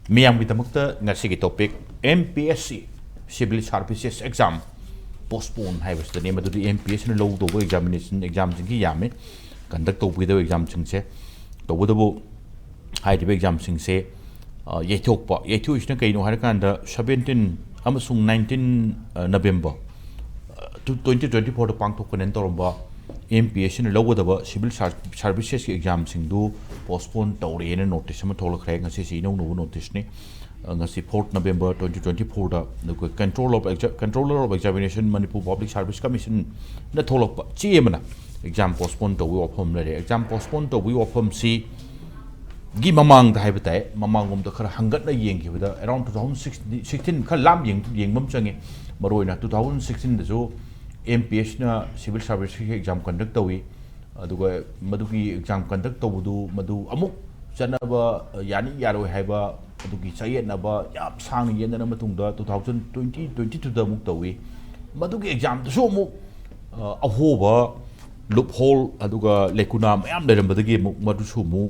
Miam with the Mukta Nasiki topic MPSC Civil Services Exam postponed. I was the name of the MPSC and low the examination exams in Yami conduct with the exams in say the Woodable high exams in say Yetokpa Yetu is Nakaino Harakanda 17 Amasung 19 November 2024 the Pangto Konentorba MPSC and lower the civil services exams in do postpone Tauri and notice some total crack and say no notice ni ngasi 4th November 2024 the controller of examination Manipur Public Service Commission the total GMna exam postpone to we of home exam postpone to we of home see give mamang the habitat mamang the hangat na yeng with around 2016 kalam yeng mum changi maroina 2016 the zo MPSC na civil service exam conduct we aduga madugi exam conduct to madu amuk janaba yani yaro haiba adugi sayet ba yap sang yen na matungda 2022 da muk tawi madugi exam so mu ahoba loophole aduga lekuna mayam lerambadagi muk madu su mu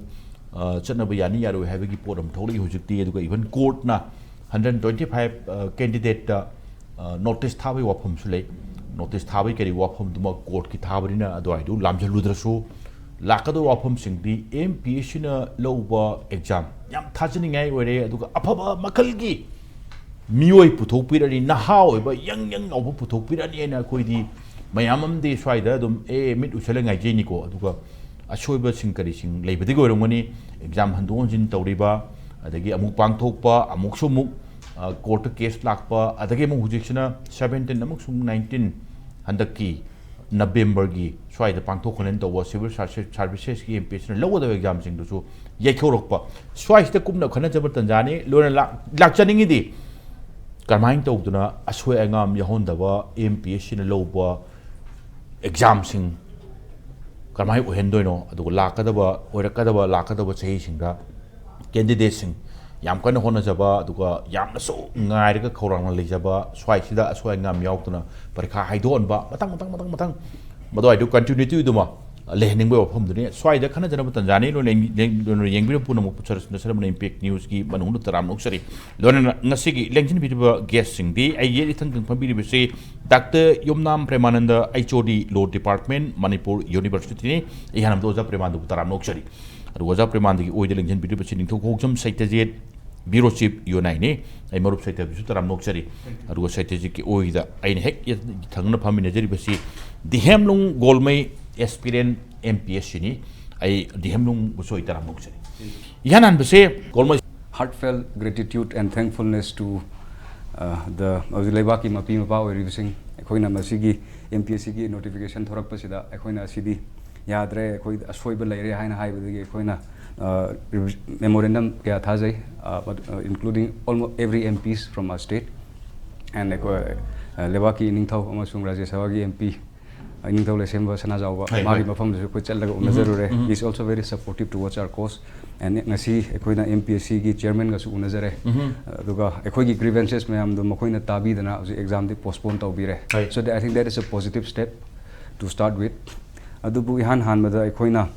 janaba yani yaro haiba gi podam tholi hujukti aduga even court na 125 candidate notice thawi wapam sule notice thawi kari wapam duma court ki thabrina adu aidu lamjaludrasu lakado wapam singdi MPSC na loba exam yam thajani ngai wore adu afaba makalgi mioi puthokpirani nahau ba yang obu puthokpirani na koidi mayamam de swaida dum mit usala ngai jeni ko adu asoiba singkari sing leibadi gorongani exam handon jin tawriba adagi amuk pangthokpa amuk sumuk court case lakpa adagi mu hujiksina 17 amuk sum 19 handaki November gi swai the pangthokhonen to civil services ki MPSC lower the exam sing to so yekhorokpa swai the kumna khana jabar tanjani lona lakchaningi di karmain to duna aswe angam yahondawa MPSC na loba exam sing karmai ohendoino adu lakadaba oirakadaba lakadaba chahi singda candidate sing yam kana hona jaba aduga yamna so ngai ga khorang le jaba swai sida aswai ngam yautuna parikha haidon ba matang mado I do continue to duma lehening bo phom duni swai da khana jana tanjani no yengbi puna mo puchar nasara mon impact news ki manung taram noksari lona ngasi gi lengjin bidiba guest sing di ai ye thang thang phambi bi se Dr. Yomnam Premananda HOD Law Department Manipur University ni ihanam doja Premandu taram noksari roja Premandi oide lengjin bidiba sining thok hoksam saitajet Bureau Chief Yonai ni ai marup saita bisu taram noksari aru saita ji ki oida ai hek thangna phami najari basi dihemlung golmai aspirant MPSC ni ai dihemlung busoi taram noksari yanan base golmai heartfelt gratitude and thankfulness to the Lebaki Mapi Mapa revising ekhoi na masigi MPSC gi notification thorak pasida ekhoi na sidi yadre ekhoi asoi ba laire haina haibadi ekhoi na memorandum kya thajai including almost every MPs from our state and Lebaki Ningthau amasung Rajya Sabha gi MP Ningthau Lesemba Sanajauba magi mafam ju ko challaga unazarure he is also very supportive towards our cause and ngasi ekoina MPSC gi chairman ga su unazare aduga ekoi gi grievances mayam do makoina tabi dana exam di postpone tawbire so I think that is a positive step to start with adubu ihan hanmada ekoina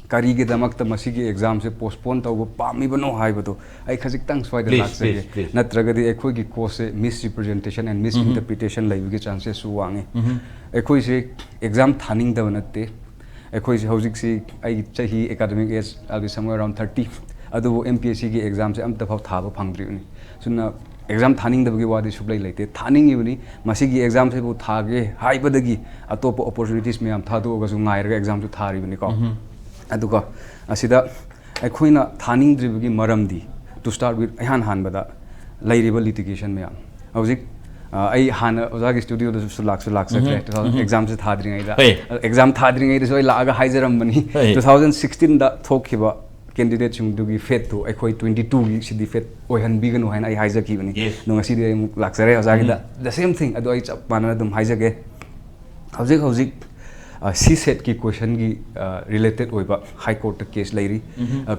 kari ge damakta masigi exam se postpone tawba pami bano haibado ai khajik tang swai da lakse natraga di ekoi gi course se misrepresentation and misinterpretation lai gi chances su wange ekoi se exam thaning da banatte ekoi se hojik se ai chahi academic age I'll be somewhere around 30 adu MPSC gi exam se amta phau thaba phangdri ni sunna exam thaning da gi wadi sublai laite thaning ibni masigi exam se bu thage haibadagi atop opportunities me am thadu ga su ngai ga exam su thari bni ko aduga asida ekhoina thaning dribagi maramdi to start with ihan hanbada lairiba litigation me am hojik ai han ozagi studio da su lak sakre exam se thadri ngai da exam thadri ngai da so la ga haijaram bani 2016 da thokhiba candidate chung dugi fet to ekhoi 22 gi sidi fet oihan biganu haina ai haijaki bani no ngasi de laksare ozagi da the same thing adu ai chap panana dum haijage hojik C set ki question gi related oiba high court case lairi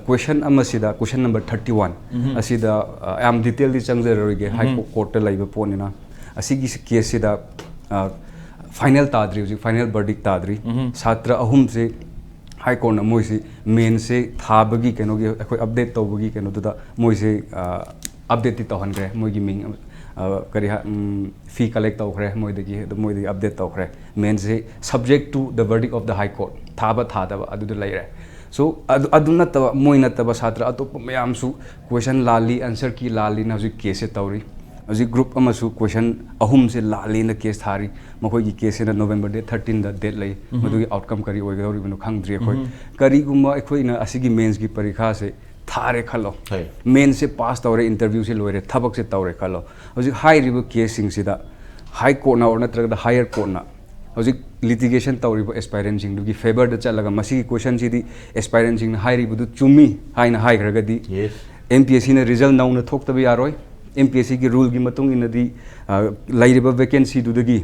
question amasida question number 31 asida am detail di changzer ge high court laiba ponina asigi case sida final tadri final verdict tadri satra ahum se high court na moise main se thabagi keno gi akhoi update tawbagi keno da moise update ti tohan gre moi gi ming kari fee collect taw khre moi de update taw khre main se subject to the verdict of the high court thaba adu de lai re so adu na ta moi na ta satra atop mayam su question lali answer ki lali na ji case tawri As group amasu question ahum se lali na case thari makoi gi case na November 13 da date lai madu gi outcome kari oi gauri binu khang dri khoi kari guma khoi na asigi mains gi parikha se thare khalo main se pass tawre interview se loire thabak se tawre khalo as high ribu case sing sida high court na or na tra da higher court na as litigation tawri aspirant sing du gi favor da chalaga masi question si di aspirant sing high ribu du chumi high na high raga di MPSC na result now na thok tabi aroi MPSC की rule की मतों इन नदी लाइरेबा vacancy दुदगी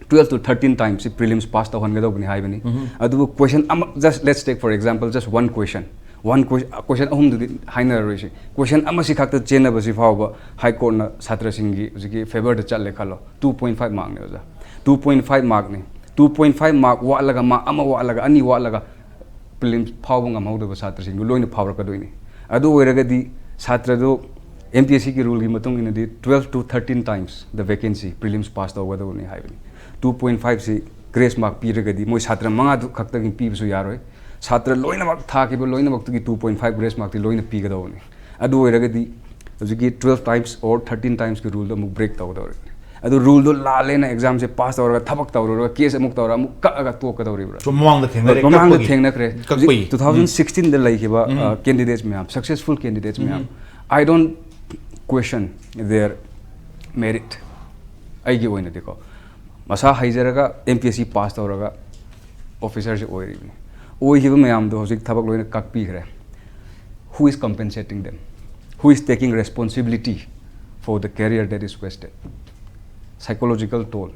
12 to 13 times prelims pass तो होने का तो बनी high बनी अदु वो question just let's take for example just one question अहम दुदी हाई ना रही question अम्म सिखाक तो चेन बसी फाओ हाई कोर्ट ना छात्र सिंगी उसकी फेवर चल ले खालो 2.5 मार्क ने उजा 2.5 मार्क ने 2.5 मार्क वा लगा मा अम्म वा लगा अन्नी वा लगा prelims फाओ बंगा माउड बस छात्र सिंगी लोइन फावर का दोइनी अदु वो रगदी छात्र दो MPSC की rule की मतों इन दी 12 to 13 times the vacancy prelims pass तो हुआ तो नहीं हाई बनी 2.5 से grace mark पी रहे गदी मोई छात्र मंगा तो खक्ता की पी बसु यार होए छात्र लोइन वक्त था कि वो लोइन वक्त की 2.5 grace mark थी लोइन पी का तो नहीं अदु हुए रहे गदी जो कि 12 times और 13 times की rule तो मुक break तो हुआ अदु rule तो लाले ना exam से pass तो हुआ थपक तो हुआ case मुक तो हुआ मुक का तो का तो हुआ so मवांग द थेंग ना करे 2016 दे लाइक बा candidates में आप successful candidates में आप I don't question their merit aigi oina deko masa haijaraga MPSC pass tawraga officer se oi ribi oi hiba mayam do hojik thabak loina kakpi khre who is compensating them who is taking responsibility for the career that is wasted psychological toll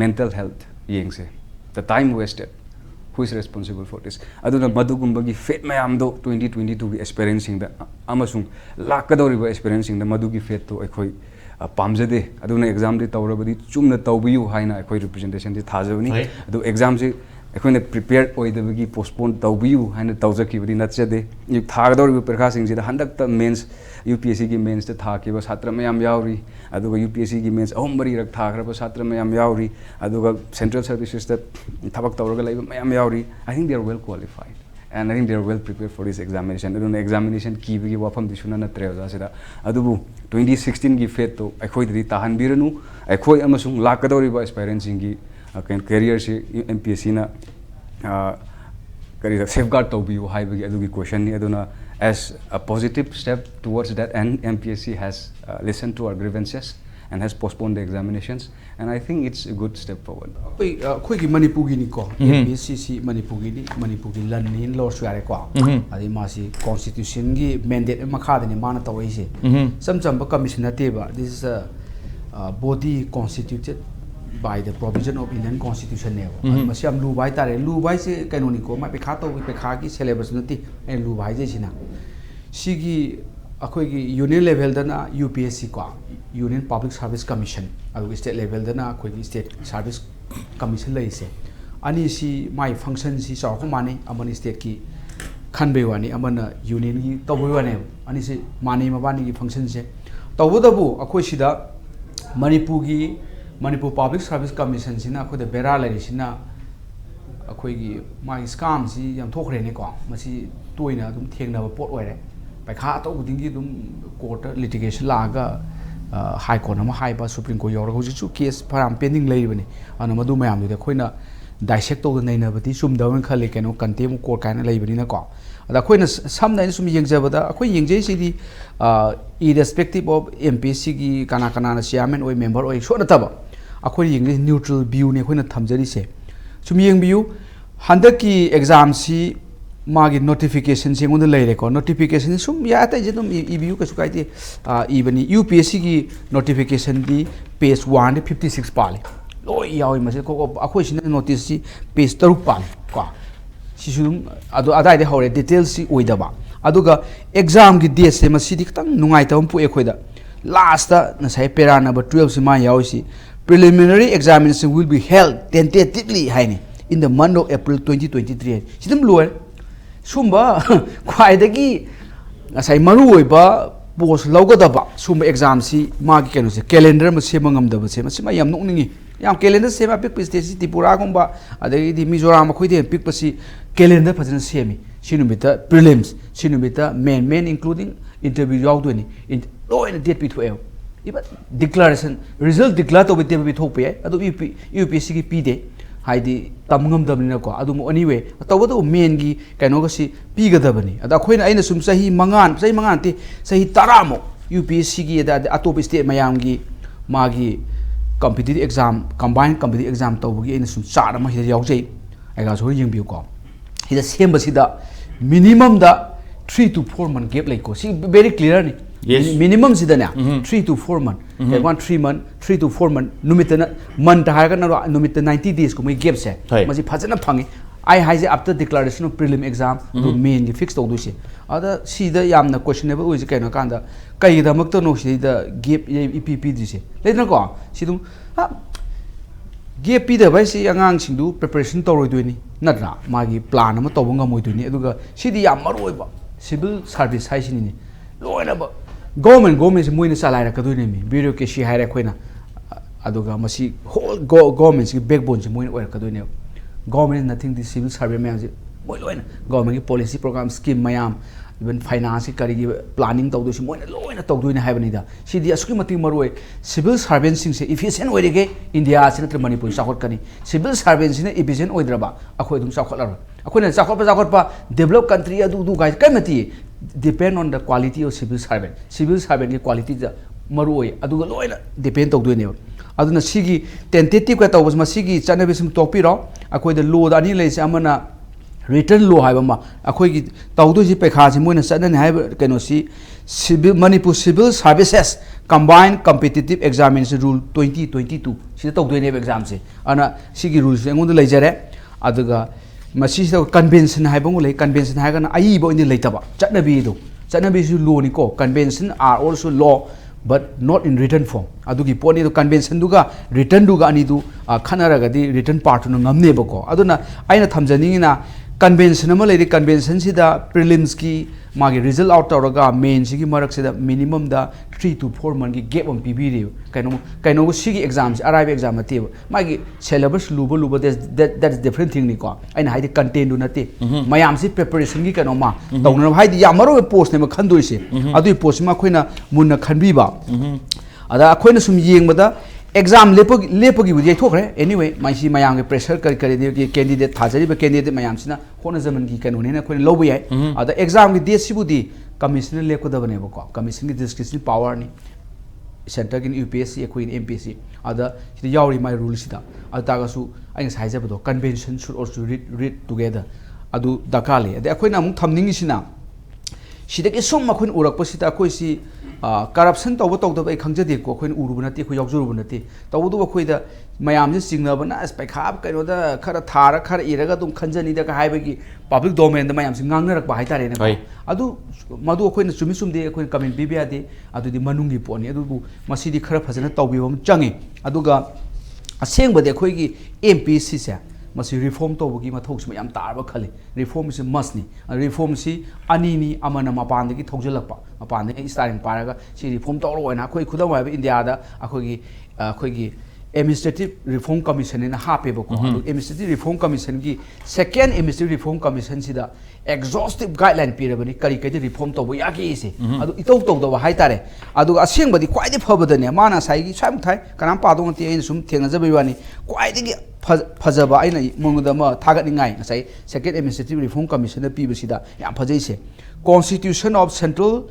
mental health yeng se the time wasted who is responsible for this aduna madugumba gi fate mayam do 2022 gi experiencing da amasung lakadori ba experiencing da madu gi fate to ekhoi pamjade aduna exam de tawrabadi chumna tawbiyu haina ekhoi representation de thajabani adu exam se ekhoi na prepared oidabagi postponed tawbiyu haina tawjaki badi natchade yu thagdori ba parkha sing da handak ta mains UPSC की mains ते था कि बस छात्र में हम यावरी अदुगा UPSC की mains अहम बरी रख था खरा बस छात्र में हम यावरी अदुगा सेंट्रल सर्विसेज ते थबक तवरगा लाइब में हम यावरी I think they are well qualified and I think they are well prepared for this examination अदुना examination की भी वाफम दिसुना नत्रे होजा सेदा अदुबु 2016 की फेट तो अखोई दि ताहन बिरनु अखोई अमसुंग लाकदोरी बा एक्सपीरियंसिंग की कैरियर से MPSC ना करी सेफगार्ड तो भी हाई बगी अदुगी क्वेश्चन नि अदुना as a positive step towards that and MPSC has listened to our grievances and has postponed the examinations and I think it's a good step forward. Khoi ki Manipur gi ni ko MPSC si Manipur gi ni Manipur gi lan ni law su yare ko adi ma si constitution gi mandate makha de ni mana tawai se sam ba commission ate ba this is a body constituted by the provision of Indian Constitution ne masi am lu bai tare lu bai se kainoni ko ma pe kha to pe kha ki syllabus nati en lu bai je sina sigi akhoi gi union level da na UPSC ko Union Public Service Commission adu state level da na akhoi gi state service commission lai se ani si mai function si saw ko mane amani state ki khanbe wani amana union gi tawoi wane ani si mane mabani gi function se tawudabu akhoi sida Manipur Public Service Commission sina akhoi de bera lai sina akhoi gi mai scam si yam thokre ne ko masi toina dum thengna ba pot oire pai kha to buding gi dum court litigation laga high court ma high ba supreme court yor hoji chu case param pending lai bani ana madu mayam de khoina dissect to nei na bati sum da khale keno contempt court kaina lai bani na ko ada khoina sam na sum yengjabada akhoi yengjai si di irrespective of MPSC gi kana na chairman oi member oi so na taba akhoi yengjai neutral view ne khoina thamjari se sum yengbiu handak ki exam si magi notification se ngon lai re ko notification sum ya ta je dum EBU ka sukai ti ibani UPSC gi notification di page 156 pale loi yawi ma se ko akhoi sin notice si page 3 pale ko si sum adu adai de hore details si oidaba aduga exam gi date se ma si di tang nungai ta pu e khoida last ta na sai pera number 12 si ma yawi si preliminary examination will be held tentatively haini in the month of April 2023 sidum loy sumba khwaidagi ngasai maru oiba post lawgadaba sumba exam si magi kenu se calendar ma sema ngamdaba se ma yam nokningi yam calendar sema pik piste si Tripura gumba adagi di Mizoram khoi de pik pasi calendar phajana semi sinumita prelims sinumita main including interview yaudoni in loina date pi thoel iba declaration result declare to bite bi thokpe adu UPSC ki pide haidi tamngam dabni ko adu mo anyway tawado main gi kaino ga si pigadabani ada khoina aina sum sahi mangan ti sahi taramo UPSC gi da atop state mayam gi magi competitive exam combined competitive exam tawgi aina sum chara ma hida yaujai aiga so ying bi ko hida semba sida minimum da 3 to 4 month gap like ko si very clear ni yes. minimum sida na 3 to 4 month one 3 month 3 to 4 month numitana month ha ga na numit 90 days ko mai gap se masi phajana phangi I has after declaration of prelim exam to main gi fix to do se ada sida yamna questionable oi kaino kanda kai da mak to no sida gap EPP di se leina ko sidum ha gap pi da bai si angang singdu preparation to roi doini natra magi plan ama to banga moi doini aduga sidi yam maroi ba civil service hai sini loina ba government moina salai ra kadoi mi bureaucracy haira khoina aduga masi whole government ki backbone si moina oira kadoi ne government nothing the civil service mayam si moi loina government ki policy program scheme mayam even finance kari gi planning tawdo si moina loina tawdo ne haibani da sidi asuki mati maroi civil servant sing se efficient oirege India sin tra Manipur sakot kani civil servant sin efficient oidraba akhoi dum sakot lar akhoi na sakot pa develop country adu guys kamati depend on the quality of civil servant ki quality da maroi aduga loina depend tawdo ne aduna sigi tentative ka tawbas ma sigi chanabe sim topiro akhoi da law da ani leise amana return law haiba ma akhoi gi tawdo ji pekha ji moina sadan haiba keno si civil Manipur civil services combined competitive examination rule 2022 si tawdo ne exam se ana sigi rules engon da leijare aduga masi sa convention haiba ngolai convention haiga na ai bo indi leitaba chanabi su law ni ko convention are also law but not in written form adugi poni do convention duga written duga ani du khanaraga di written part no ngamne bako aduna aina thamjani na convention ama lady convention sida prelims ki magi result out tawraga main sigi marak sida minimum da 3 to 4 month gi gap on pbri kaino sigi exams arrive exam ate magi syllabus luba that is different thing ni ko aina haidi content du nate mayam si preparation gi kaino ma tawna haidi yamaro post ne ma khandoi se adu post ma khoina munna khanbi ba ada khoina sum yengbada exam lepagi budi thokre anyway maisi mayam ge pressure kari de candidate thajari ba candidate mayam sina khona zaman gi kanu ne na khoi lobu yai ada exam gi date sibudi commissioner lepko da bane ba ko commission gi discretion power ni center gi UPSC khoi Mpsc ada sida yauri my rule sida ada ga su ai sai ja ba convention should also read together adu dakale ade khoi na mung thamning sina sida ke som ma khoi urak pa sida khoi si corruption tawba tawda bai khangjade ko khoin urubna ti khoi yaujurubna ti tawdu ba khoi da mayam je singnaba na aspai khab kaino da khara thara khara iraga dum khanjani da ka haibagi public domain da mayam sing ngangnarak ba haitare ne adu madu khoi na sumi sumde khoi comment bi biade adu di manungi poni adu bu masidi khara phajana tawbibam changi aduga aseng bade khoi gi Mpsc se masi reform tawbagi mathok sum yam tarba khali reform is must ni reform si ani ni amana mapan de gi thogjalakpa mapan de starting paraga si reform tawro oina khoi khudam wa India da akhoi gi administrative reform commission in hape bako administrative reform commission gi second administrative reform commission sida exhaustive guideline pirabani kari kari reform to bo yaki ise adu itau to do hai tare adu aseng badi kwai de phobadane mana sai gi sam thai kanam pa dong ti sum thengna jabai wani kwai de phajaba aina mongda ma thagat ningai sai second administrative reform commission da pibu sida yam phajai se constitution of central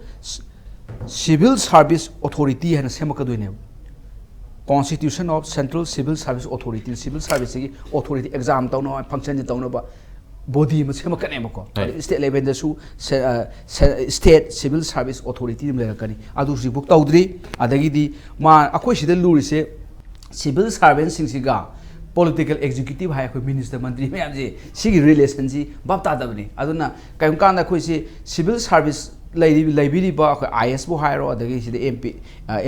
civil service authority hana semakadoi ne Constitution of Central Civil Service Authority civil service authority exam tawno function tawno ba body ma sema kane bako state level da su state civil service authority nim lekani adu si book tawdri adagi di ma akoi sida luri se civil servants sing siga political executive hai akoi minister mantri me amji sigi relation ji bapta dabni aduna kaim kan da khoi se civil service laibiri ba IS bo hairo adagi sida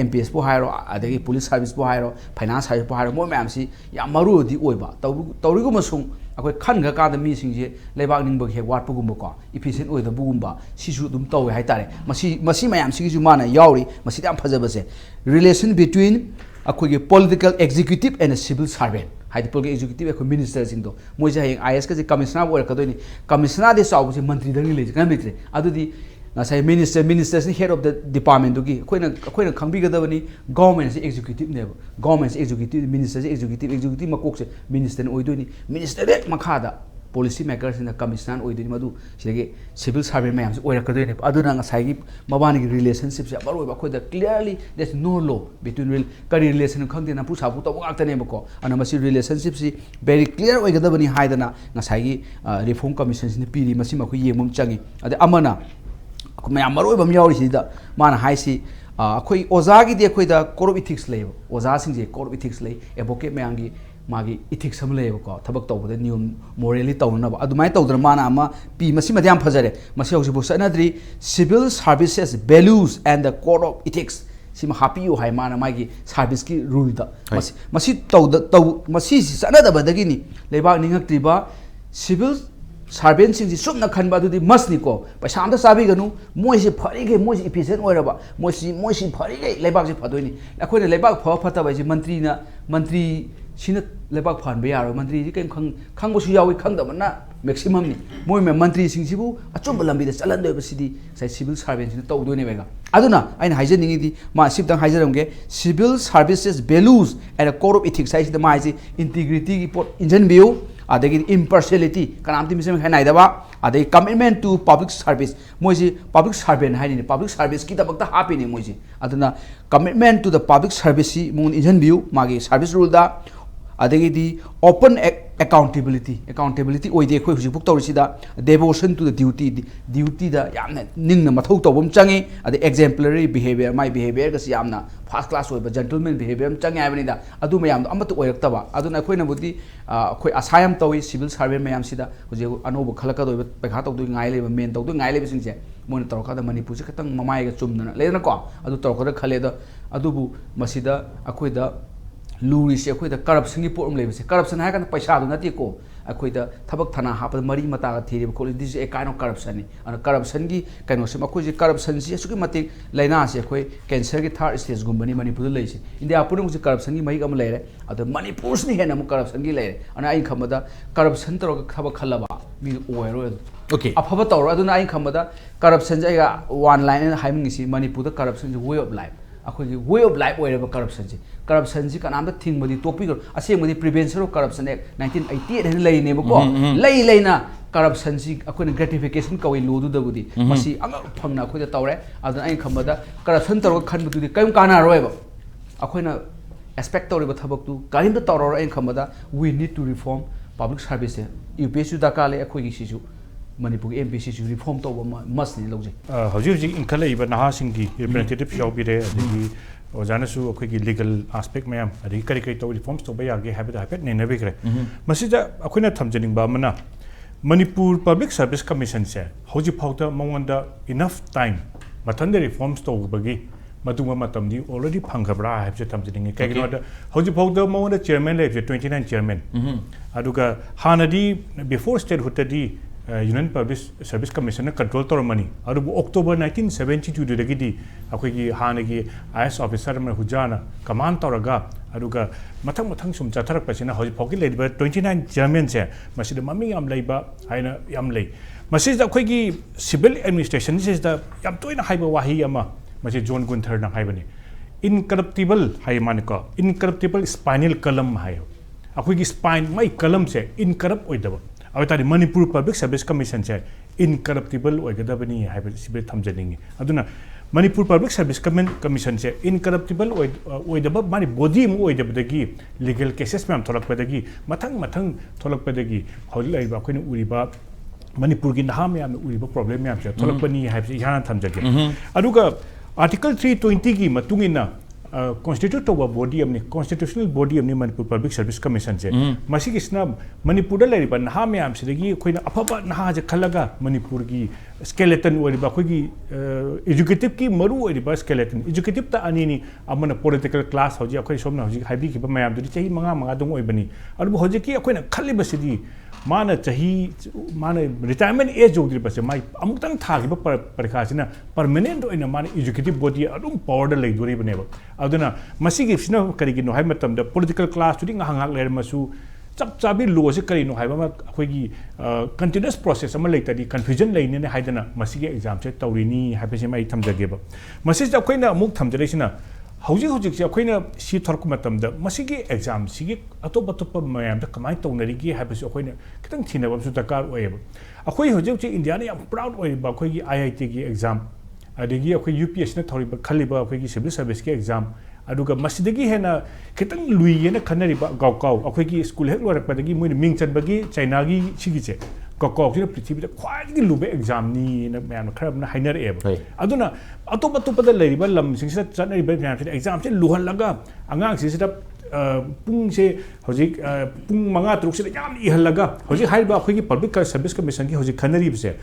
MPS bo hairo adagi police service bo hairo finance service bo hairo mo ma'am si ya maru di oiba tawrigo masung ꯑꯩꯈꯣꯏ ꯈꯟꯈ꯭ꯔꯀꯥꯟꯗ ꯃꯤꯁꯤꯡꯁꯦ ꯂꯩꯕꯥꯛ ꯅꯤꯡꯕ ꯍꯦꯛ ꯋꯥꯠꯄꯒꯨꯝꯕꯀꯣ efficient ꯑꯣꯏꯗꯕꯒꯨꯝꯕ ꯁꯤꯁꯨ ꯑꯗꯨꯝ ꯇꯧꯋꯦ ꯍꯥꯏꯇꯥꯔꯦ ꯃꯁꯤ ꯃꯌꯥꯝꯁꯤꯒꯤꯁꯨ ꯃꯥꯅ ꯌꯥꯎꯔꯤ ꯃꯁꯤꯗ ꯌꯥꯝ ꯐꯖꯕꯁꯦ ꯔꯤꯂꯦꯁꯟ ꯕꯤꯇ꯭ꯋꯤꯟ ꯑꯩꯈꯣꯏꯒꯤ political executive and civil servant ꯍꯥꯏꯗꯤ ꯄꯣꯂꯤꯇꯤꯀꯦꯜ ꯑꯦꯛꯖꯤꯀ꯭ꯌꯨꯇꯤꯞ ꯑꯩꯈꯣꯏ ꯃꯤꯅꯤꯁꯇꯔꯁꯤꯡꯗꯣ ꯃꯣꯏꯁꯦ ꯍꯌꯦꯡ ꯑꯥꯏ ꯑꯦꯁ ꯀꯁꯦ ꯀꯃꯤꯁꯅꯔ ꯑꯣꯏꯔꯛꯀꯗꯣꯏꯅꯤ ꯀꯃꯤꯁꯅꯔꯗꯤ ꯆꯥꯎꯕꯁꯦ ꯃꯟꯇ꯭ꯔꯤꯗꯪꯅꯤ ꯂꯩꯁꯦ ꯀꯔꯝ ꯂꯩꯇ꯭ꯔꯦ ꯑꯗꯨꯗꯤ ꯉꯁꯥꯏ ꯃꯤꯅꯤꯁꯇꯔꯁꯤꯅ ꯍꯦꯗ ꯑꯣꯐ ꯗ ꯗꯤꯄꯥꯔꯠꯃꯦꯟꯇꯨꯒꯤ ꯑꯩꯈꯣꯏꯅ ꯈꯪꯕꯤꯒꯗꯕꯅꯤ ꯒꯣꯔꯃꯦꯟꯁꯦ ꯑꯦꯛꯖꯤꯀ꯭ꯌꯨꯇꯤꯞꯅꯦꯕ ꯒꯣꯔꯃꯦꯟꯁꯦ ꯑꯦꯛꯖꯤꯀ꯭ꯌꯨꯇꯤꯞ ꯃꯤꯅꯤꯁꯇꯔꯁꯦ ꯑꯦꯛꯖꯤꯀ꯭ꯌꯨꯇꯤꯞ ꯃꯀꯣꯛꯁꯦ ꯃꯤꯅꯤꯁꯇꯔꯅ ꯑꯣꯏꯗꯣꯏꯅꯤ ꯃꯤꯅꯤꯁꯇꯔ ꯍꯦꯛ ꯃꯈꯥꯗ ꯄꯣꯂꯤꯁꯤ ꯃꯦꯀꯔꯁꯤꯅ ꯀꯃꯤꯁꯅꯔ ꯑꯣꯏꯗꯣꯏꯅꯤ ꯃꯗꯨ ꯁꯤꯗꯒꯤ ꯁꯤꯚꯤꯜ ꯁꯥꯔꯚꯦꯟ ꯃꯌꯥꯝꯁꯦ ꯑꯣꯏꯔꯛꯀꯗꯣꯏꯅꯦꯕ ꯑꯗꯨꯅ ꯉꯁꯥꯏꯒꯤ ꯃꯕꯥꯅꯤꯒꯤ ꯔꯤꯂꯦꯁꯟꯁꯤꯞꯁꯦ ꯃꯔꯨꯑꯣꯏꯕ ꯑꯩꯈꯣꯏꯗ ꯀ꯭ꯂꯤꯌꯔꯂꯤ ꯗꯦꯠꯁ ꯅꯣ ꯂꯣ ꯕꯤꯇ꯭ꯋꯤꯟ ꯀꯔꯤ ꯔꯤꯂꯦꯁꯟ ꯈꯪꯗꯦ ꯅꯝꯐꯨ ꯁꯥꯐꯨ ꯇꯧꯕ ꯉꯥꯛꯇꯅꯦꯕꯀꯣ ꯑꯗꯨꯅ ꯃꯁꯤ ꯔꯤꯂꯦꯁꯟꯁꯤꯞꯁꯤ ꯕꯦꯔꯤ ꯀ꯭ꯂꯤꯌꯔ ꯑꯣꯏꯒꯗꯕꯅꯤ ꯍꯥꯏꯗꯅ ꯉꯁꯥꯏꯒꯤ ꯔꯤꯐꯣꯔꯝ ꯀꯃꯤꯁꯟꯁꯤꯅ ꯄꯤꯔꯤ ꯃꯁꯤ ꯑꯩꯈꯣꯏ ꯌꯦꯡꯕ ꯑꯃ ꯆꯪꯉꯤ ꯑꯗꯩ ꯑꯃꯅ ꯃꯌꯥꯝ ꯃꯔꯨꯑꯣꯏꯕ ꯑꯃ ꯌꯥꯎꯔꯤꯁꯤꯗ ꯃꯥꯅ ꯍꯥꯏꯁꯤ ꯑꯩꯈꯣꯏ ꯑꯣꯖꯥꯒꯤꯗꯤ ꯑꯩꯈꯣꯏꯗ ꯀꯣड ꯑꯣꯐ ꯏꯊꯤꯛꯁ ꯂꯩꯌꯦꯕ ꯑꯣꯖꯥꯁꯤꯡꯁꯦ ꯀꯣड ꯑꯣꯐ ꯏꯊꯤꯛꯁ ꯂꯩ ꯑꯦꯗꯚꯣꯀꯦꯠ ꯃꯌꯥꯝꯒꯤ ꯃꯥꯒꯤ ꯏꯊꯤꯛꯁ ꯑꯃ ꯂꯩꯌꯦꯕꯀꯣ ꯊꯕꯛ ꯇꯧꯕꯗ ꯅꯤꯌꯣꯝ ꯃꯣꯔꯦꯜꯂꯤ ꯇꯧꯅꯅꯕ ꯑꯗꯨꯃꯥꯏꯅ ꯇꯧꯗꯅ ꯃꯥꯅ ꯑꯃ ꯄꯤ ꯃꯁꯤꯃꯗꯤ ꯌꯥꯝ ꯐꯖꯔꯦ ꯃꯁꯤ ꯍꯧꯖꯤꯛꯐꯥꯎ ꯆꯠꯅꯗ꯭ꯔꯤ civil services values and the code of ethics ꯁꯤꯃ ꯍꯥꯞꯄꯤꯌꯨ ꯍꯥꯏ ꯃꯥꯅ ꯃꯥꯒꯤ ꯁꯥꯔꯚꯤꯁꯀꯤ ꯔꯨꯜꯗ ꯃꯁꯤꯁꯤ ꯆꯠꯅꯗꯕꯗꯒꯤꯅꯤ ꯂꯩꯕꯥꯛ ꯅꯤꯡꯉꯛꯇ꯭ꯔꯤꯕ ꯁꯤꯚꯤꯜ ꯁꯥꯔꯚꯦꯟꯁꯤꯡꯁꯤ ꯆꯨꯝꯅ ꯈꯟꯕ ꯑꯗꯨꯗꯤ ꯃꯁꯅꯤꯀꯣ ꯄꯩꯁꯥ ꯑꯝꯇ ꯆꯥꯕꯤꯒꯅꯨ ꯃꯣꯏꯁꯤ ꯐꯔꯤꯈꯩ ꯃꯣꯏꯁꯤ ꯏꯐꯤꯁꯤꯌꯦꯟ ꯑꯣꯏꯔꯕ ꯃꯣꯏꯁꯤ ꯐꯔꯤꯈꯩ ꯂꯩꯕꯥꯛꯁꯤ ꯐꯗꯣꯏꯅꯤ ꯑꯩꯈꯣꯏꯅ ꯂꯩꯕꯥꯛ ꯐꯕ ꯐꯠꯇꯕ ꯍꯥꯏꯁꯤ ꯃꯟꯇ꯭ꯔꯤꯁꯤꯅ ꯂꯩꯕꯥꯛ ꯐꯍꯟꯕ ꯌꯥꯔꯣꯏ ꯃꯟꯇ꯭ꯔꯤꯁꯤ ꯀꯔꯤꯝ ꯈꯪꯕꯁꯨ ꯌꯥꯎꯏ ꯈꯪꯗꯕꯅ ꯃꯦꯛꯁꯤꯃꯝꯅꯤ ꯃꯣꯏ ꯃꯟꯇ꯭ꯔꯤꯁꯤꯡꯁꯤꯕꯨ ꯑꯆꯨꯝꯕ ꯂꯝꯕꯤꯗ ꯆꯠꯍꯟꯗꯣꯏꯕꯁꯤꯗꯤ ꯉꯁꯥꯏ ꯁꯤꯚꯤꯜ ꯁꯥꯔꯚꯦꯟꯁꯤꯅ ꯇꯧꯗꯣꯏꯅꯦꯕ ꯑꯗꯨꯅ ꯑꯩꯅ ꯍꯥꯏꯖꯅꯤꯡꯉꯤꯗꯤ ꯃꯥ ꯁꯤꯝꯇꯪ ꯍꯥꯏꯖꯔꯝꯒꯦ civil services values and code of ethics ꯍꯥꯏꯁꯤꯗ ꯃꯥ ꯍꯥꯏꯁꯤ ꯏꯟꯇꯤꯒ꯭ꯔꯤꯇꯤꯒꯤ ꯄꯣꯠ ꯏꯟꯖꯟꯕꯤꯌꯨ ꯑꯗꯒꯤꯗꯤ ꯏꯝꯄꯥꯔꯁꯤꯌꯦꯂꯤꯇꯤ ꯀꯅꯥꯝꯇ ꯃꯤꯆꯪ ꯃꯤꯈꯥꯏ ꯅꯥꯏꯗꯕ ꯑꯗꯒꯤ ꯀꯃꯤꯠꯃꯦꯟ ꯇꯨ ꯄꯥꯕ꯭ꯂꯤꯛ ꯁꯥꯔꯚꯤꯁ ꯃꯣꯏꯁꯤ ꯄꯥꯕ꯭ꯂꯤꯛ ꯁꯥꯔꯚꯦꯟ ꯍꯥꯏꯔꯤꯅꯤ ꯄꯥꯕ꯭ꯂꯤꯛ ꯁꯥꯔꯚꯤꯁꯀꯤꯗꯃꯛꯇ ꯍꯥꯞꯄꯤꯅꯤ ꯃꯣꯏꯁꯤ ꯑꯗꯨꯅ ꯀꯃꯤꯠꯃꯦꯟ ꯇꯨ ꯗ ꯄꯥꯕ꯭ꯂꯤꯛ ꯁꯥꯔꯚꯤꯁꯁꯤ ꯃꯉꯣꯟꯗ ꯏꯟꯖꯟꯕꯤꯌꯨ ꯃꯥꯒꯤ ꯁꯥꯔꯚꯤꯁ ꯔꯨꯜꯗ ꯑꯗꯒꯤꯗꯤ ꯑꯣꯄꯟ ꯑꯦꯀꯥꯎꯟꯇꯦꯕꯤꯂꯤꯇꯤ ꯑꯣꯏꯗꯦ ꯑꯩꯈꯣꯏ ꯍꯧꯖꯤꯛꯐꯥꯎ ꯇꯧꯔꯤꯁꯤda ꯗꯦꯚꯣꯁꯟ ꯇꯨ ꯗ ꯗ꯭ꯌꯨꯇꯤꯗ ꯌꯥꯝꯅ ꯅꯤꯡꯅ ꯃꯊꯧ ꯇꯧꯕ ꯑꯃ ꯆꯪꯉꯤ ꯑꯗꯩ ꯑꯦꯛꯖꯦꯝꯄꯂꯔꯤ ꯕꯤꯍꯦꯕꯤꯌꯔ ꯃꯥꯏ ꯕꯤꯍꯦꯕꯤꯌꯔꯒꯁꯤ ꯌꯥꯝꯅ ꯐꯥꯔꯁ ꯀ꯭ꯂꯥꯁ ꯑꯣꯏꯕ ꯖꯦꯟꯇꯜꯃꯦꯟ ꯕꯤꯍꯦꯕꯤꯌꯔ ꯑꯃ ꯆꯪꯉꯦ ꯍꯥꯏꯕꯅꯤꯗ ꯑꯗꯨ ꯃꯌꯥꯝꯗꯣ ꯑꯃꯠꯇ ꯑꯣꯏꯔꯛꯇꯕ ꯑꯗꯨꯅ ꯑꯩꯈꯣꯏꯅꯕꯨꯗꯤ ꯑꯩꯈꯣꯏ ꯑꯁꯥ ꯌꯥꯝ ꯇꯧꯏ ꯁꯤꯚꯤꯜ ꯁꯥꯔꯚꯦꯟ ꯃꯌꯥꯝꯁꯤꯗ ꯍꯧꯖꯤꯛ ꯑꯅꯧꯕ ꯈꯜꯂꯛꯀꯗꯣꯏꯕ ꯄꯩꯈꯥ ꯇꯧꯗꯣꯏ ꯉꯥꯏ ꯂꯩꯕ ꯃꯦꯟ ꯇꯧꯗꯣꯏ ꯉꯥꯏ ꯂꯩꯕꯁꯤꯡꯁꯦ ꯃꯣꯏꯅ ꯇꯧꯔꯀꯥꯟꯗ ꯃꯅꯤꯄꯨꯔꯁꯦ ꯈꯤꯇꯪ ꯃꯃꯥꯏꯒ ꯆꯨꯝꯗꯅ ꯂꯩꯗꯅꯀꯣ ꯑꯗꯨ ꯇꯧꯔꯛꯀꯗ꯭ꯔꯥ ꯈꯜꯂꯦ ꯑꯗꯨꯕꯨ ꯃꯁꯤꯗ ꯑꯩꯈꯣꯏꯗ ꯂꯨꯔꯤꯁꯦ ꯑꯩꯈꯣꯏꯗ ꯀꯔꯞꯁꯟꯒꯤ ꯄꯣꯠ ꯑꯃ ꯂꯩꯕꯁꯦ ꯀꯔꯞꯁꯟ ꯍꯥꯏꯔꯀꯥꯟꯗ ꯄꯩꯁꯥꯗꯨ ꯅꯠꯇꯦꯀꯣ ꯑꯩꯈꯣꯏꯗ ꯊꯕꯛ ꯊꯅꯥ ꯍꯥꯞꯄꯗ ꯃꯔꯤ ꯃꯇꯥꯒ ꯊꯤꯔꯤꯕ ꯈꯣꯠꯂꯤ ꯗꯤꯁ ꯑꯦ ꯀꯥꯏꯟ ꯑꯣꯐ ꯀꯔꯞꯁꯟꯅꯤ ꯑꯗꯨꯅ ꯀꯔꯞꯁꯟꯒꯤ ꯀꯩꯅꯣꯁꯦ ꯑꯩꯈꯣꯏꯁꯦ ꯀꯔꯞꯁꯟꯁꯤ ꯑꯁꯨꯛꯀꯤ ꯃꯇꯤꯛ ꯂꯥꯏꯅꯥꯁꯦ ꯑꯩꯈꯣꯏ ꯀꯦꯟꯁꯔꯒꯤ ꯊꯥꯔꯠ ꯁ꯭ꯇꯦꯖꯒꯨꯝꯕꯅꯤ ꯃꯅꯤꯄꯨꯔꯗ ꯂꯩꯔꯤꯁꯦ ꯏꯟꯗꯤꯌꯥ ꯄꯨꯝꯅꯃꯛꯁꯦ ꯀꯔꯞꯁꯟꯒꯤ ꯃꯍꯤꯛ ꯑꯃ ꯂꯩꯔꯦ ꯑꯗꯣ ꯃꯅꯤꯄꯨꯔꯁꯤꯅ ꯍꯦꯟꯅ ꯑꯃꯨꯛ ꯀꯔꯞꯁꯟꯒꯤ ꯂꯩꯔꯦ ꯑꯗꯨꯅ ꯑꯩꯅ ꯈꯟꯕꯗ ꯀꯔꯞꯁꯟ ꯇꯧꯔꯒ ꯊꯕꯛ ꯈꯜꯂꯕ ꯃꯤꯗꯨ ꯑꯣꯏꯔꯣꯏ Okay. ꯑꯐꯕ ꯇꯧꯔꯣꯏ ꯑꯗꯨꯅ ꯑꯩꯅ ꯈꯟꯕꯗ ꯀꯔꯞꯁꯟꯁꯦ ꯑꯩꯒ ꯋꯥꯟ ꯂꯥꯏꯟ ꯑꯩꯅ ꯍꯥꯏꯅꯤꯡꯉꯤꯁꯤ ꯃꯅꯤꯄꯨꯔꯗ ꯀꯔꯞꯁꯟꯁꯦ ꯋꯦ ꯑꯣꯐ ꯂꯥꯏꯐ ꯑꯩꯈꯣꯏꯒꯤ ꯋꯦ ꯑꯣꯐ ꯂꯥꯏꯐ ꯑꯣꯏꯔꯕ ꯀꯔꯞꯁꯟꯁꯤ ꯀꯅꯥꯝꯇ ꯊꯤꯡꯕꯗꯤ ꯇꯣꯛꯄꯤꯒꯅꯨ ꯑꯁꯦꯡꯕꯗꯤ ꯄ꯭ꯔꯤꯚꯦꯟꯁꯟ ꯑꯣꯐ ꯀꯔꯞꯁꯟ ꯑꯦꯛ 1988 ꯍꯥꯏꯅ ꯂꯩꯔꯤꯅꯦꯕꯀꯣ ꯂꯩꯅ ꯀꯔꯞꯁꯟꯁꯤ ꯑꯩꯈꯣꯏꯅ ꯒ꯭ꯔꯦꯇꯤꯐꯤꯀꯦꯁꯟ ꯀꯧꯏ ꯂꯣꯗꯨꯗꯕꯨꯗꯤ ꯃꯁꯤ ꯑꯉꯛ ꯐꯪꯅ ꯑꯩꯈꯣꯏꯗ ꯇꯧꯔꯦ ꯑꯗꯨꯅ ꯑꯩꯅ ꯈꯟꯕꯗ ꯀꯔꯞꯁꯟ ꯇꯧꯔꯒ ꯈꯟꯕꯗꯨꯗꯤ ꯀꯔꯤꯝ ꯀꯥꯟꯅꯔꯣꯏꯕ ꯑꯩꯈꯣꯏꯅ ꯑꯦꯛꯁꯄꯦꯛ ꯇꯧꯔꯤꯕ ꯊꯕꯛꯇꯨ ꯀꯔꯤꯝꯇ ꯇꯧꯔꯔꯣꯏ ꯑꯩꯅ ꯈꯟꯕꯗ ꯋꯤ ꯅꯤꯗ ꯇꯨ ꯔꯤꯐꯣꯔꯝ ꯄꯥꯕ꯭ꯂꯤꯛ ꯁꯥꯔꯚꯤꯁꯁꯦ UPSCꯁꯨ ꯗꯔꯀꯥꯔ ꯂꯩ ꯑꯩꯈꯣꯏꯒꯤꯁꯤꯁꯨ ꯃꯅꯤꯄꯨꯔꯒꯤ Mpscꯁꯨ ꯔꯤꯐꯣꯔꯝ ꯇꯧꯕ ꯃꯁꯅꯤ ꯂꯧꯖꯩ ꯍꯧꯖꯤꯛ ꯏꯟꯈꯠꯂꯛꯏꯕ ꯅꯍꯥꯁꯤꯡꯒꯤ ꯔꯤꯄ꯭ꯔꯦꯖꯦꯟꯇꯦꯇꯤꯚ ꯌꯥꯎꯕꯤꯔꯦ ꯑꯗꯒꯤ ꯑꯣꯖꯥꯅꯁꯨ ꯑꯩꯈꯣꯏꯒꯤ ꯂꯤꯒꯜ ꯑꯥꯁꯄꯦꯛ ꯃꯌꯥꯝ ꯑꯗꯒꯤ ꯀꯔꯤ ꯇꯧ ꯔꯤꯐꯣꯔꯝꯁ ꯇꯧꯕ ꯌꯥꯒꯦ ꯍꯥꯏꯕꯗ ꯍꯥꯏꯐꯦꯠ ꯅꯩꯅꯕꯤꯈ꯭ꯔꯦ ꯃꯁꯤꯗ ꯑꯩꯈꯣꯏꯅ ꯊꯝꯖꯅꯤꯡꯕ ꯑꯃꯅ ꯃꯅꯤꯄꯨꯔ ꯄꯕ꯭ꯂꯤꯛ ꯁꯥꯔꯚꯤꯁ ꯀꯃꯤꯁꯟꯁꯦ ꯍꯧꯖꯤꯛꯐꯥꯎꯗ ꯃꯉꯣꯟꯗ ꯏꯅꯐ ꯇꯥꯏꯝ ꯃꯊꯟꯗ ꯔꯤꯐꯣꯔꯝꯁ ꯇꯧꯕꯒꯤ ꯃꯇꯨꯡꯕ ꯃꯇꯝꯗꯤ ꯑꯣꯜꯔꯦꯗꯤ ꯐꯪꯈ꯭ꯔꯕ꯭ꯔꯥ ꯍꯥꯏꯕꯁꯦ ꯊꯝꯖꯅꯤꯡꯉꯤ ꯀꯩꯒꯤꯅꯣꯗ ꯍꯧꯖꯤꯛꯐꯥꯎꯗ ꯃꯉꯣꯟꯗ ꯆꯤꯌꯔꯃꯦꯟ ꯂꯩꯕꯁꯦ 29 ꯆꯤꯌꯔꯃꯦꯟ ꯑꯗꯨꯒ ꯍꯥꯟꯅꯗꯤ ꯕꯤꯐꯣꯔ ꯁ꯭ꯇꯦꯠꯍꯨꯗꯇꯗꯤ ꯌꯨꯅꯤꯌꯟ ꯄꯕ꯭ꯂꯤꯛ ꯁꯥꯔꯚꯤꯁ ꯀꯃꯤꯁꯟꯅ ꯀꯟꯇ꯭ꯔꯣꯜ ꯇꯧꯔꯝꯃꯅꯤ ꯑꯗꯨꯕꯨ ꯑꯣꯛꯇꯣꯕꯔ 1972 ꯑꯩꯈꯣꯏꯒꯤ ꯍꯥꯟꯅꯒꯤ IS ꯑꯣꯐꯤꯁꯔ ꯑꯃ ꯍꯨꯖꯥꯅ ꯀꯃꯥꯟ ꯇꯧꯔꯒ ꯑꯗꯨꯒ ꯃꯊꯪ ꯁꯨꯝ ꯆꯠꯊꯔꯛꯄꯁꯤꯅ ꯍꯧꯖꯤꯛꯐꯥꯎꯒꯤ ꯂꯩꯔꯤꯕ 29 ꯆꯤꯌꯔꯃꯦꯟꯁꯦ ꯃꯁꯤꯗ ꯃꯃꯤꯡ ꯌꯥꯝ ꯂꯩꯕ ꯍꯥꯏꯅ ꯌꯥꯝ ꯂꯩ ꯃꯁꯤꯗ ꯑꯩꯈꯣꯏꯒꯤ ꯁꯤꯚꯤꯜ ꯑꯦꯗꯃꯤꯅꯤꯁꯇ꯭ꯔꯦꯁꯟꯁꯤꯗ ꯌꯥꯝ ꯇꯣꯏꯅ ꯍꯥꯏꯕ ꯋꯥꯍꯩ ꯑꯃ ꯃꯁꯤ ꯖꯣꯟ ꯒꯨꯟꯊꯔꯅ ꯍꯥꯏꯕꯅꯤ इनकरप्टिबल है मानिको इनकरप्टिबल स्पाइनल कलम है अखोगी स्पाइन माई कलम से इनकरप्ट ओइदब अवतारी मणिपुर पब्लिक सर्विस कमीशन से इनकरप्टिबल ओइगदबनी है सिबे थमजनिंगी अदुना मणिपुर पब्लिक सर्विस कमीशन से इनकरप्टिबल ओइदब मानी बॉडी मु ओइदबदगी लीगल केसेस मैम थोलकपदगी मथंग थोलकपदगी हौजि लैबा अखोइना उरिबा मणिपुर की नहा मैम उरिबा प्रॉब्लम मैम से थोलकपनी है याना थमजगे अदुगा आर्टिकल 320 की मतुंगिना constitute tauba body amni constitutional body amni Manipur Public Service Commission se masi kisna Manipur da leriba naha myam sidagi khoina afaba naha je khalaga Manipur gi skeleton oriba khogi executive ki maru oriba skeleton executive ta ani ni amana political class hoji akhoi somna hoji haibi ki ba myam duri chahi manga dong oibani aru hoji ki akhoi na khaliba sidi mana chahi mana retirement age jogri base mai amutang thagi ba parikha sina permanent oina mana executive body adum power da leidori bane ba aduna masi gi sina kari gi no hai matam da political class tudi ngahangak ler masu chap chabi lo se kari no hai ba akhoi gi continuous process ama leitadi confusion leine ne haidana masi gi exam se tawrini hai ba se mai thamjage ba masi ja akhoi na amuk thamjare sina hꯧजिक से अखोइना सी थरक मतमदा मसिगी exam सिगी Atop Atop मयाम the कमाई तौनरिगी हाबसु अखोइना खितंग थिनबसु दरकार ओयब अखोइ हौजिक से India ने याम proud ओयब अखोइगी IIT की exam अदगी अखोइ UPSC ने थोरिब खलिबा अखोइगी civil service की exam अदुगा मसिदगी हेना खितंग लुइयेना खनरिबा गावकाव अखोइगी school हेक लोरकपदगी Moin Ming चनबगी चाइनागी सिगी से गावकाव पृथ्वी ख्वाइदगी लुबे exam नि मैम खरबना हाइनर एब अदुना अतोप अतोपदा लेरिबा लम सिंगसिदा चनरिबा मैम से एग्जाम से लुहलगा अंगांग सिदा पुंग से हौजिक पुंग मंगा तरुक से याम इहलगा हौजिक हाइबा अखोइगी पब्लिक सर्विस कमीशन की हौजिक खनरिबसे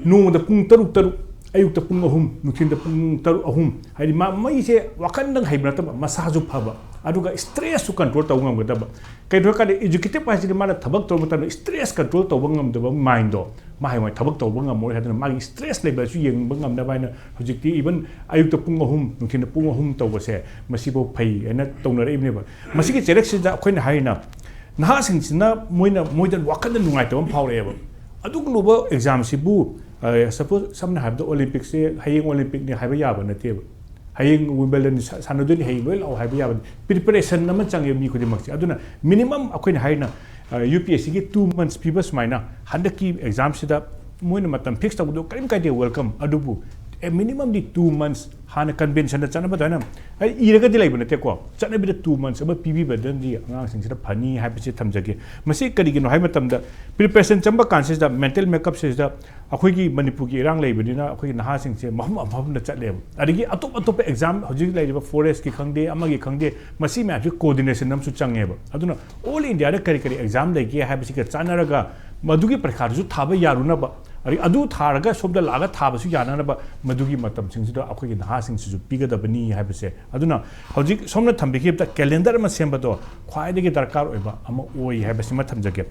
नोमदा पुंग तरुक अयुक्त पुंग अहुम नुखिंद पुंग तरुक अहुम हाइदि मई से वाखंदंग हाइब्रतब मसाजु फबा अदुगा स्ट्रेस टू कंट्रोल तौ ngam कई का एजुकेटिव हाइसिदि माना थबक तौ मतन स्ट्रेस कंट्रोल तौ ngam माइंड दो माइ मै थबक तौ ngam हादन मागी स्ट्रेस लेबल सु येंग ngam ना बाइना हजिकति इवन अयुक्त पुंग अहुम नुखिंद पुंग अहुम तौ बसे मसिबो फै एना तौनरे इबनेबा मसिगि चेरेक सिदा अखोइना हाइना नहा सिंसिना मोइदन वाखन नुंगाइ तौ फावरेबा अदुग लुबो एग्जाम सिबु सपोज समना हाबदो ओलंपिक से हाइंग ओलंपिक ने हाइबा याबा नतेबा हाइंग विंबलडन सानदोनि हाइंग लोइ लाउ हाइबा याबा प्रिपरेशन नम चांगे मी खुदि मक्से अदुना मिनिमम अखोइना हाइना यूपीएससी की 2 months पीबस माइना हंदक की एग्जाम सिदा मोइना मतम फिक्स तबदो करिम काइदे वेलकम अदुबु मिनिमम दी 2 months हाना कन्वेंशन चनबा दना इरगा दि लाइबो नते को चनबि 2 months अब पीबी बदन दी अंगांग सिंसिदा फनी हाइबसे थमजगे मसी करिगिनो हाइ मतमदा प्रिपरेशन चंबा कांसेसदा मेंटल मेकअप सेसदा अखोइगी मणिपुर की इरांग लाइबदिना अखोइगी नहा सिंसे महम अभम चले अदगी अतोप अतोप एग्जाम हजिक लाइबा फॉरेस्ट की खंगदे अमगी खंगदे मसी मैथि कोऑर्डिनेशन नमसु चंगेबा अदुना ऑल इंडिया दा करी एग्जाम लेगे हाइबसी का चानरगा मधुगी परीक्षाजु थाबा यारुनबा अरे अदु थारगा सोबदा लागा थाबसु यानानबा मधुगी मतम सिंसिदा अखोइगी नहा सिंसु पीगदबनी हाइबसे अदुना हजिक सोमना थंबिगिबदा कैलेंडर म सेमबदो ख्वाइदगी दरकार ओइबा अमा ओइ हाइबसे म थमजगे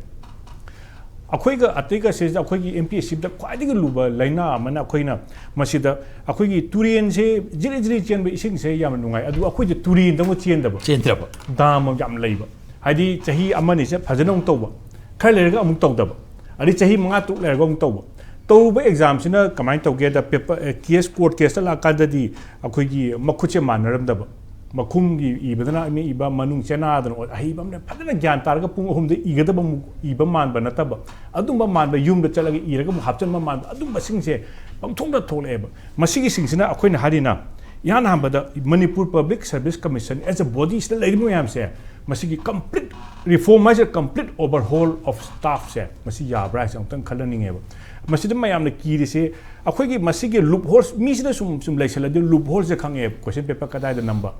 अखोइगा अतेगा सेज अखोइगी एमपीएससी दा ख्वाइदगी लुबा लाइना अमना अखोइना मसिदा अखोइगी तुरेन से जिरि जिरि चेनबा इसिंग से याम नुंगाइ अदु अखोइदि तुरेन दंगो चेनदबा दाम याम लैबा हाइदि चाही अमनि से फजनों तौबा खर लेरगा अमुक तौदबा अरि चाही मंगा तुक लेरगा अमुक तौबा तौबा एग्जाम सिना कमाइन तौगे दा पेपर केस कोर्ट केस ला काददी अखोइगी मखुचे मानरमदबा मखुमगी इबदना मे इबा मनुंग चेनादन अहिबमने फदना ज्ञान तारगा पुंग अहुमदे इगदब इबा मानबा नतबा अदुंबा मानबा युमदा चलगा इरगा हापचनबा मानबा अदुंबा सिंगसे पंगथोंदा थोलेबा मसिगी सिंगसिना अखोइना हारिना यान हांबदा Manipur public service commission as a body is लेगिनो यामसे मसिगी complete reform as a complete overhaul of staff से मसि याब्रा से अंतंग खलनिंगेबा मसिद मयामने कीरिसे अखोइगी मसिगी लूप होल्स मिसिना सुम लेसलदि लूप होल्स से खंगे क्वेश्चन पेपर कदाय द नंबर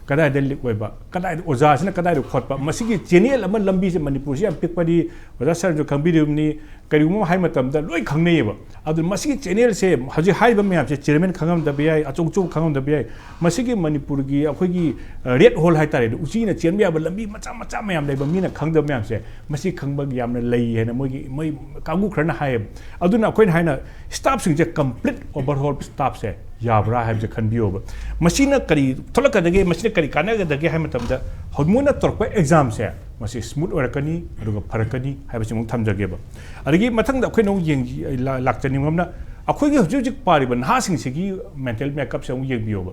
कदाय द लिक ओइबा कदाय ओजासना कदाय द खोटपा मसिगी चेनेल अमा लंबी से मणिपुर से पिकपदी ओजा सर जो खंबिरुमनी करिगुम हाइ मतम द लोइ खंगनेबा अदु मसिगी चेनेल से हजि हाइबा मयाम से चेयरमैन खंगम द बियाय अचोंचो खंगम द बियाय मसिगी मणिपुर की अखोइगी रेड होल हाइ तारे उचिना चेनबा याबा लंबी मचा मचा मयाम लेबा मीना खंगद मयाम से मसि खंगबा यामना लई हेना मोइ कांगु खरना हाइ अदुना अखोइन हाइना स्टाफ सिंग जे कंप्लीट ओवरहोल स्टाफ से याब्रा हाइबसे खनबियोबा मसिना करी थोलकदगे मसिना करी कानगदगे हाइ मतमदा हदमुना तोरपा एग्जाम से मसि स्मूथ ओरकनी अदुगा फरकनी हाइबसे मुंग थमजगेबा अदगी मथंग द अखोइनो येंग लाक्चनिंगमना अखोइगी हुजुजिक पारिबा नहासिंग सिगी मेंटल मेकअप से मुंग येंबियोबा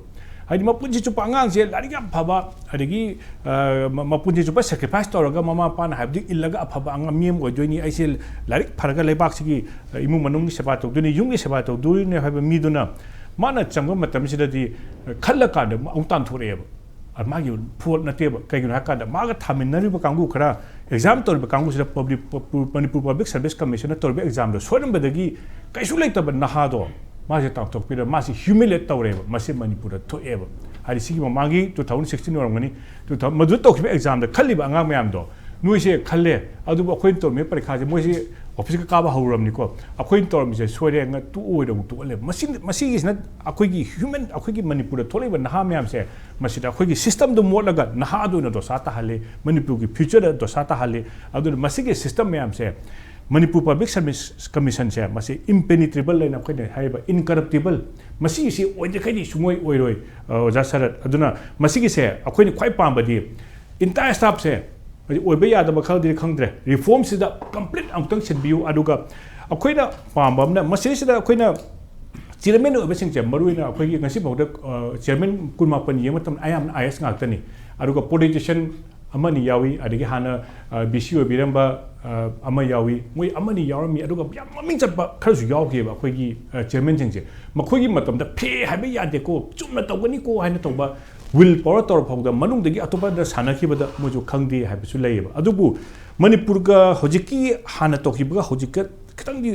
हाइदि मपुंजी चुपा अंगांग से लारिगा फबा अदगी मपुंजी चुपा सैक्रिफाइस तौरगा ममा पान हाइबदि इल्लगा अफबा अंगा मियम ओइदोइनी आइसे लारिक फरगा लेबाक सिगी इमु मनुंग सेबा तौदुनि युंगी सेबा तौदुनि हाइबा मीदुना माना चंगो मतम सिददि खल्ला कांद औतान थोरेबा मागी फोल नतेबा कइगिनो हाकांद मागा थामिनरिबा कांगु खरा एग्जाम तौरबा कांगु सिदा public Manipur public service commission तौरबा एग्जाम दो सोरमबदगी कैसु लेतबा नहादो माजे तांतोकपिरा मासी ह्यूमिलेट तौरेबा मासे मणिपुर थोएबा ꯍꯥꯏꯗꯤ ꯁꯤꯒꯤ ꯃꯃꯥꯡꯒꯤ 2016 ꯑꯣꯏꯔꯝꯒꯅꯤ ꯃꯗꯨ ꯇꯧꯈꯤꯕ ꯑꯦꯛꯖꯥꯝꯗ ꯈꯜꯂꯤꯕ ꯑꯉꯥꯡ ꯃꯌꯥꯝꯗꯣ ꯅꯣꯏꯁꯦ ꯈꯜꯂꯦ ꯑꯗꯨꯕꯨ ꯑꯩꯈꯣꯏꯅ ꯇꯧꯔꯝꯃꯤꯕ ꯄꯔꯤꯈꯥꯁꯦ ꯃꯣꯏꯁꯦ ꯑꯣꯐꯤꯁꯀ ꯀꯥꯕ ꯍꯧꯔꯕꯅꯤꯀꯣ ꯑꯩꯈꯣꯏꯅ ꯇꯧꯔꯝꯃꯤꯁꯦ ꯁꯣꯏꯔꯦ ꯇꯣꯛꯑꯣꯏꯗꯕꯨ ꯇꯣꯛꯍꯜꯂꯦꯕ ꯃꯁꯤꯒꯤꯁꯤꯅ ꯑꯩꯈꯣꯏꯒꯤ ꯑꯩꯈꯣꯏꯒꯤ ꯃꯅꯤꯄꯨꯔꯗ ꯊꯣꯛꯂꯛꯏꯕ ꯅꯍꯥ ꯃꯌꯥꯝꯁꯦ ꯃꯁꯤꯗ ꯑꯩꯈꯣꯏꯒꯤ ꯁꯤꯁꯇꯝꯗꯣ ꯃꯣꯠꯂꯒ ꯅꯍꯥꯗ ꯑꯣꯏꯅ ꯗꯣꯁꯥ ꯇꯥꯍꯜꯂꯤ ꯃꯅꯤꯄꯨꯔꯒꯤ ꯐ꯭ꯌꯨꯆꯔꯗ ꯗꯣꯁꯥ ꯇꯥꯍꯜꯂꯤ ꯑꯗꯨꯅ ꯃꯁꯤꯒꯤ ꯁꯤꯁꯇꯝ ꯃꯌꯥꯝꯁꯦ ꯃꯅꯤꯄꯨꯔ ꯄꯕ꯭ꯂꯤꯛ ꯁꯔꯚꯤꯁ ꯀꯃꯤꯁꯟꯁꯦ ꯃꯁꯤ ꯏꯝꯄꯦꯅꯤꯇ꯭ꯔꯤꯕꯜ ꯍꯥꯏꯅ ꯑꯩꯈꯣꯏꯅ ꯍꯥꯏꯔꯤꯕ ꯏꯟꯀꯔꯞꯇꯤꯕꯜ ꯃꯁꯤꯒꯤꯁꯤ ꯑꯣꯏꯗ꯭ꯔꯤꯈꯩꯗꯤ ꯁꯨꯡꯑꯣꯏ ꯑꯣꯏꯔꯣꯏ ꯑꯣꯖꯥ ꯁꯔꯠ ꯑꯗꯨꯅ ꯃꯁꯤꯒꯤꯁꯦ ꯑꯩꯈꯣꯏꯅ ꯈ꯭ꯋꯥꯏ ꯄꯥꯝꯕꯗꯤ ꯏꯟꯇꯥꯌꯔ ꯁ꯭ꯇꯥꯐꯁꯦ ꯑꯣꯏꯕ ꯌꯥꯗꯕ ꯈꯔꯗꯤ ꯈꯪꯗ꯭ꯔꯦ ꯔꯤꯐꯣꯔꯝꯁꯤꯗ ꯀꯝꯄ꯭ꯂꯤꯠ ꯑꯃꯨꯛꯇꯪ ꯁꯤꯟꯕꯤꯌꯨ ꯑꯗꯨꯒ ꯑꯩꯈꯣꯏꯅ ꯄꯥꯝꯕ ꯑꯃꯅ ꯃꯁꯤꯁꯤꯗ ꯑꯩꯈꯣꯏꯅ ꯆꯤꯌꯔꯃꯦꯟ ꯑꯣꯏꯕꯁꯤꯡꯁꯦ ꯃꯔꯨꯑꯣꯏꯅ ꯑꯩꯈꯣꯏꯒꯤ ꯉꯁꯤꯐꯥꯎꯗ ꯆꯤꯌꯔꯃꯦꯟ 19 ꯌꯦꯡꯕ ꯃꯇꯝꯗ ꯑꯌꯥꯝꯕꯅ IS ꯉꯥꯛꯇꯅꯤ ꯑꯗꯨꯒ ꯄꯣꯂꯤꯇꯤಷಿಯꯟ ꯑꯃꯅꯤ ꯌꯥꯎꯏ ꯑꯗꯒꯤ ꯍꯥꯟꯅ BC ꯑꯣꯏꯕꯤꯔꯝꯕ ꯑꯃ ꯌꯥꯎꯏ ꯃꯣꯏ ꯑꯃꯅꯤ ꯌꯥꯎꯔꯝꯃꯤ ꯑꯗꯨꯒ ꯌꯥꯝ ꯃꯃꯤꯡ ꯆꯠꯄ ꯈꯔꯁꯨ ꯌꯥꯎꯈꯤꯕ ꯑꯩꯈꯣꯏꯒꯤ ꯆꯤꯌꯔꯃꯦꯟꯁꯤꯡꯁꯦ ꯃꯈꯣꯏꯒꯤ ꯃꯇꯝꯗ ꯐꯦ ꯍꯥꯏꯕ ꯌꯥꯗꯦꯀꯣ ꯆꯨꯝꯅ ꯇꯧꯒꯅꯤꯀꯣ ꯍꯥꯏꯅ ꯇꯧꯕ ꯋꯤꯜ ꯄꯋꯔ ꯇꯧꯔ ꯐꯥꯎꯗ ꯃꯅꯨꯡꯗꯒꯤ ꯑꯇꯣꯞꯄꯗ ꯁꯥꯟꯅꯈꯤꯕꯗ ꯃꯣꯏꯁꯨ ꯈꯪꯗꯦ ꯍꯥꯏꯕꯁꯨ ꯂꯩꯌꯦꯕ ꯑꯗꯨꯕꯨ ꯃꯅꯤꯄꯨꯔꯒ ꯍꯧꯖꯤꯛꯀꯤ ꯍꯥꯟꯅ ꯇꯧꯈꯤꯕꯒ ꯍꯧꯖꯤꯛꯀ खितंग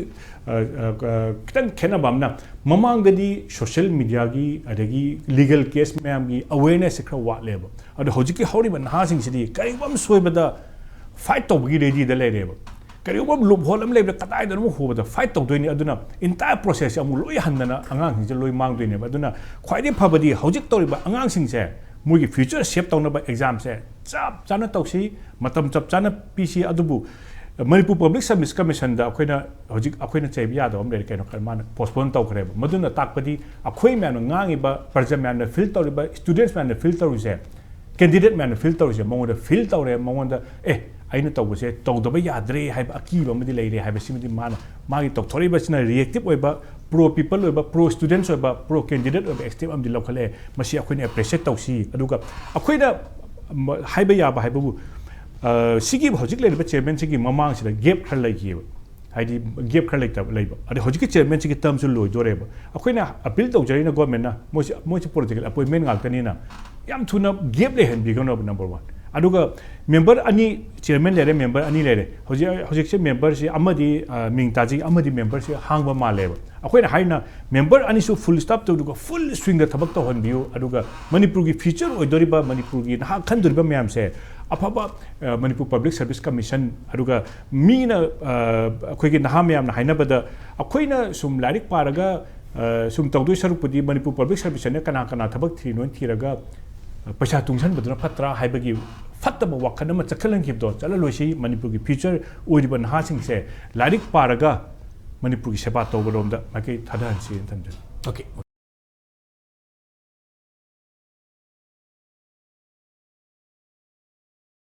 खेना बामना ममांगददी सोशल मीडिया की अदगी लीगल केस मैम की अवेयरनेस खरा वाटलेब अदो हौजिकी हौरिबा नहासिंगसिदी करिबम सोयबदा फाइट तौबगी रेडी द लेरेब करिबम लुपहोल अम लेबदा कदाइदन मु होबदा फाइट तौदोइनी अदुना इंटायर प्रोसेस अमु लोय हन्दना अंगांसिंगसे लोय मांगदोइनेब अदुना ख्वाइदि फबदी हौजिक तौरिबा अंगांसिंगसे मोगी फ्यूचर सेप तौनबा एग्जाम से चप चाना तौसी मतम चप चाना PC अदुबु Manipur Public Service Commission da akoina hojik akoina chaibi yada om le kaino karman postpone taw khreba maduna takpadi akoi man ngangi ba parja man fill tawriba students man fill tawrise candidate man fill tawrise mongoda fill tawre mongoda aina tawbase tawdaba yadre haiba akiba madi leire haiba simidi man magi tawthoriba sina reactive oiba pro people oiba pro students oiba pro candidate oiba extreme am di lokhale masi akoina appreciate tawsi aduga akoina haiba yaba haibu सिगी हजिक lab chairman सिगी ममांग सिदा gap खर लैखिब हाइदि gap खर लैतब lab अदि हजिक chairman सिगी term सु लोइदोरेब अखोइना appeal तौजरिना गवर्नमेंटना मोइसे political appointment गाक्तनिना याम थुना gap लेहन बिगनो number 1 अदुगा member अनि chairman लेरे member अनि लेरे हजिक से मेंबर से अमदि मिंग ताजि अमदि मेंबर से हांगबा मालेब अखोइना हाइना मेंबर अनि सु फुल स्टॉप तौदुगा फुल स्विंग द थबक तौहनबियो अदुगा मणिपुर की फ्यूचर ओइदोरिबा मणिपुर की ना खंदोरिबा म्याम से अफबा मणिपुर पब्लिक सर्विस कमीशन अदुगा मीना अखोइगी नहा म्याम हाइनाबदा अखोइना सुम लारिक पारगा सुम तौदोइ सरुपुदी मणिपुर पब्लिक सर्विस ने कना कना थबक थ्रिनोन थीरगा पैसा तुंगसन बदुना फत्रा हाइबगी फत्तब वखन म चखलंगिबदो चललोइसी मणिपुर की फ्यूचर ओइरिबा नहासिंग से लारिक पारगा मणिपुर की सेवा तौबरोमदा माके थादाहनसी थमजन ओके